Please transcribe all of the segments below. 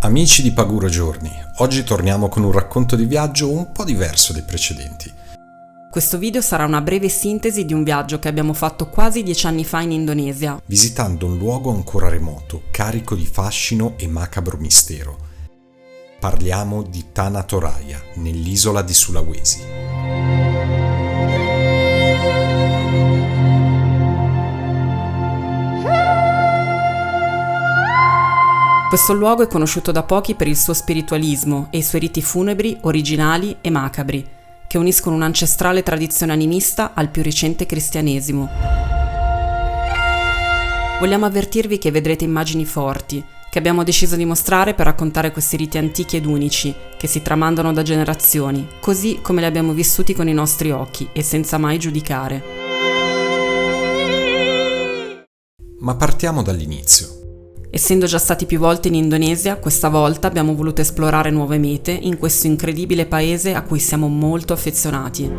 Amici di Paguro Giorni, oggi torniamo con un racconto di viaggio un po' diverso dai precedenti. Questo video sarà una breve sintesi di un viaggio che abbiamo fatto quasi 10 anni fa in Indonesia, Visitando un luogo ancora remoto, carico di fascino e macabro mistero. Parliamo di Tanah Toraja, nell'isola di Sulawesi. Questo luogo è conosciuto da pochi per il suo spiritualismo e i suoi riti funebri originali e macabri, che uniscono un'ancestrale tradizione animista al più recente cristianesimo. Vogliamo avvertirvi che vedrete immagini forti, che abbiamo deciso di mostrare per raccontare questi riti antichi ed unici, che si tramandano da generazioni, così come li abbiamo vissuti con i nostri occhi e senza mai giudicare. Ma partiamo dall'inizio. Essendo già stati più volte in Indonesia, questa volta abbiamo voluto esplorare nuove mete in questo incredibile paese a cui siamo molto affezionati.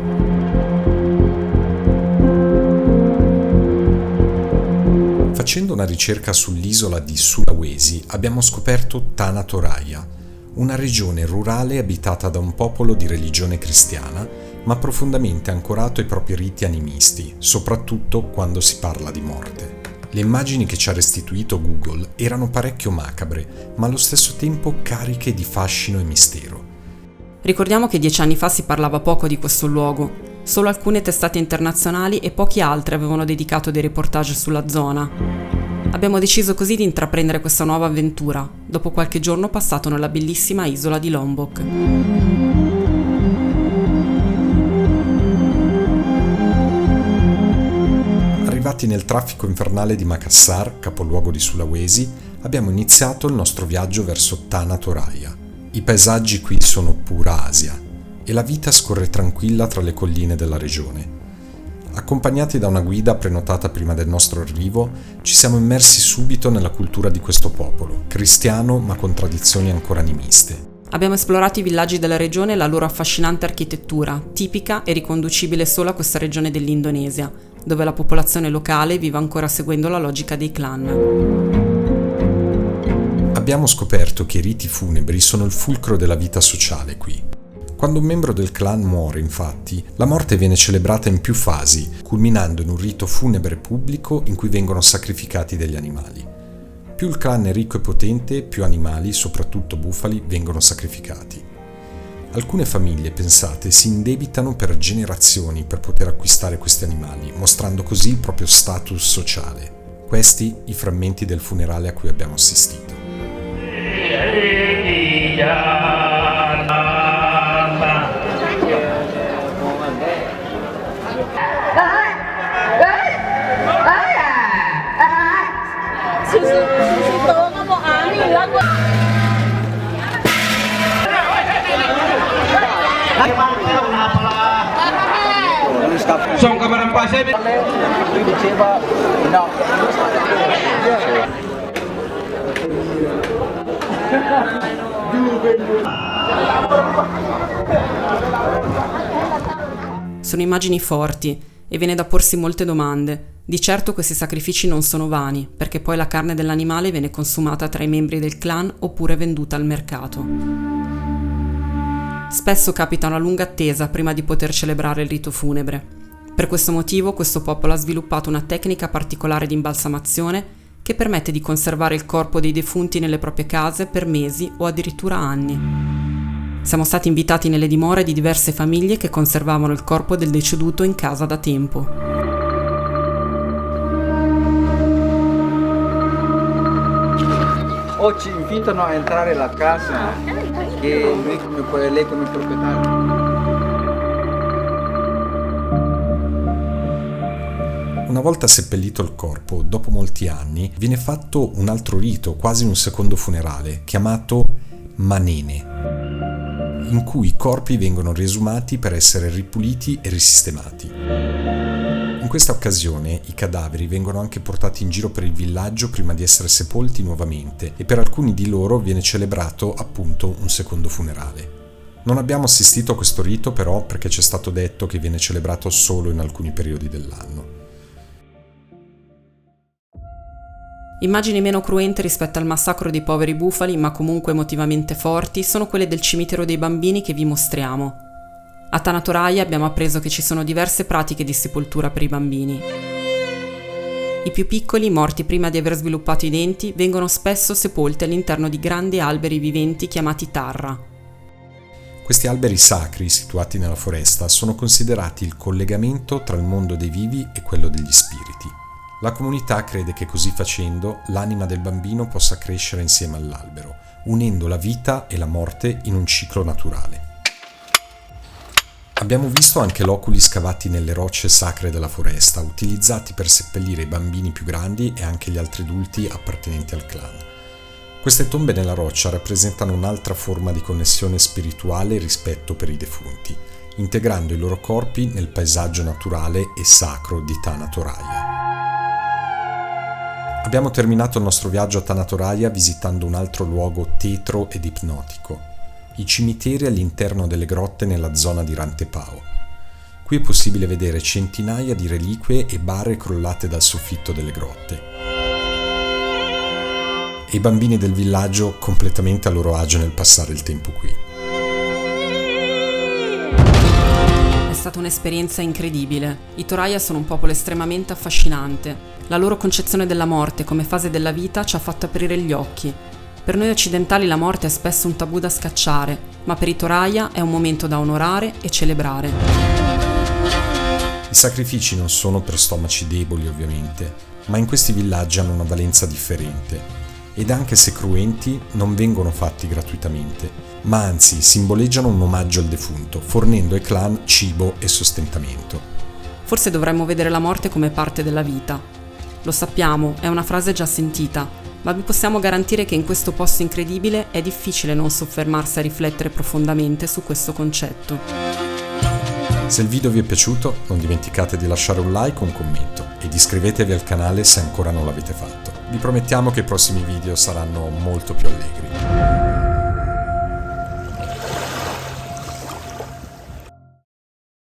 Facendo una ricerca sull'isola di Sulawesi abbiamo scoperto Tanah Toraja, una regione rurale abitata da un popolo di religione cristiana, ma profondamente ancorato ai propri riti animisti, soprattutto quando si parla di morte. Le immagini che ci ha restituito Google erano parecchio macabre, ma allo stesso tempo cariche di fascino e mistero. Ricordiamo che 10 anni fa si parlava poco di questo luogo, solo alcune testate internazionali e pochi altri avevano dedicato dei reportage sulla zona. Abbiamo deciso così di intraprendere questa nuova avventura, dopo qualche giorno passato nella bellissima isola di Lombok. Arrivati nel traffico infernale di Makassar, capoluogo di Sulawesi, abbiamo iniziato il nostro viaggio verso Tanah Toraja. I paesaggi qui sono pura Asia e la vita scorre tranquilla tra le colline della regione. Accompagnati da una guida prenotata prima del nostro arrivo, ci siamo immersi subito nella cultura di questo popolo, cristiano ma con tradizioni ancora animiste. Abbiamo esplorato i villaggi della regione e la loro affascinante architettura, tipica e riconducibile solo a questa regione dell'Indonesia, dove la popolazione locale vive ancora seguendo la logica dei clan. Abbiamo scoperto che i riti funebri sono il fulcro della vita sociale qui. Quando un membro del clan muore, infatti, la morte viene celebrata in più fasi, culminando in un rito funebre pubblico in cui vengono sacrificati degli animali. Più il clan è ricco e potente, più animali, soprattutto bufali, vengono sacrificati. Alcune famiglie, pensate, si indebitano per generazioni per poter acquistare questi animali, mostrando così il proprio status sociale. Questi i frammenti del funerale a cui abbiamo assistito. Sono immagini forti e viene da porsi molte domande. Di certo questi sacrifici non sono vani, perché poi la carne dell'animale viene consumata tra i membri del clan oppure venduta al mercato. Spesso capita una lunga attesa prima di poter celebrare il rito funebre. Per questo motivo questo popolo ha sviluppato una tecnica particolare di imbalsamazione che permette di conservare il corpo dei defunti nelle proprie case per mesi o addirittura anni. Siamo stati invitati nelle dimore di diverse famiglie che conservavano il corpo del deceduto in casa da tempo. O ci invitano a entrare alla casa che lei come proprietario. Una volta seppellito il corpo, dopo molti anni, viene fatto un altro rito, quasi un secondo funerale, chiamato manene, in cui i corpi vengono riesumati per essere ripuliti e risistemati. In questa occasione i cadaveri vengono anche portati in giro per il villaggio prima di essere sepolti nuovamente e per alcuni di loro viene celebrato appunto un secondo funerale. Non abbiamo assistito a questo rito però perché ci è stato detto che viene celebrato solo in alcuni periodi dell'anno. Immagini meno cruente rispetto al massacro dei poveri bufali, ma comunque emotivamente forti, sono quelle del cimitero dei bambini che vi mostriamo. A Tanatoraya abbiamo appreso che ci sono diverse pratiche di sepoltura per i bambini. I più piccoli, morti prima di aver sviluppato i denti, vengono spesso sepolti all'interno di grandi alberi viventi chiamati tarra. Questi alberi sacri, situati nella foresta, sono considerati il collegamento tra il mondo dei vivi e quello degli spiriti. La comunità crede che così facendo l'anima del bambino possa crescere insieme all'albero, unendo la vita e la morte in un ciclo naturale. Abbiamo visto anche loculi scavati nelle rocce sacre della foresta, utilizzati per seppellire i bambini più grandi e anche gli altri adulti appartenenti al clan. Queste tombe nella roccia rappresentano un'altra forma di connessione spirituale e rispetto per i defunti, integrando i loro corpi nel paesaggio naturale e sacro di Tanatoraya. Abbiamo terminato il nostro viaggio a Tanatoraya visitando un altro luogo tetro ed ipnotico, i cimiteri all'interno delle grotte nella zona di Rantepao. Qui è possibile vedere centinaia di reliquie e bare crollate dal soffitto delle grotte. E i bambini del villaggio completamente a loro agio nel passare il tempo qui. È stata un'esperienza incredibile. I Toraya sono un popolo estremamente affascinante. La loro concezione della morte come fase della vita ci ha fatto aprire gli occhi. Per noi occidentali la morte è spesso un tabù da scacciare, ma per i Toraya è un momento da onorare e celebrare. I sacrifici non sono per stomaci deboli, ovviamente, ma in questi villaggi hanno una valenza differente. Ed anche se cruenti, non vengono fatti gratuitamente, ma anzi simboleggiano un omaggio al defunto, fornendo ai clan cibo e sostentamento. Forse dovremmo vedere la morte come parte della vita. Lo sappiamo, è una frase già sentita, ma vi possiamo garantire che in questo posto incredibile è difficile non soffermarsi a riflettere profondamente su questo concetto. Se il video vi è piaciuto, non dimenticate di lasciare un like o un commento ed iscrivetevi al canale se ancora non l'avete fatto. Vi promettiamo che i prossimi video saranno molto più allegri.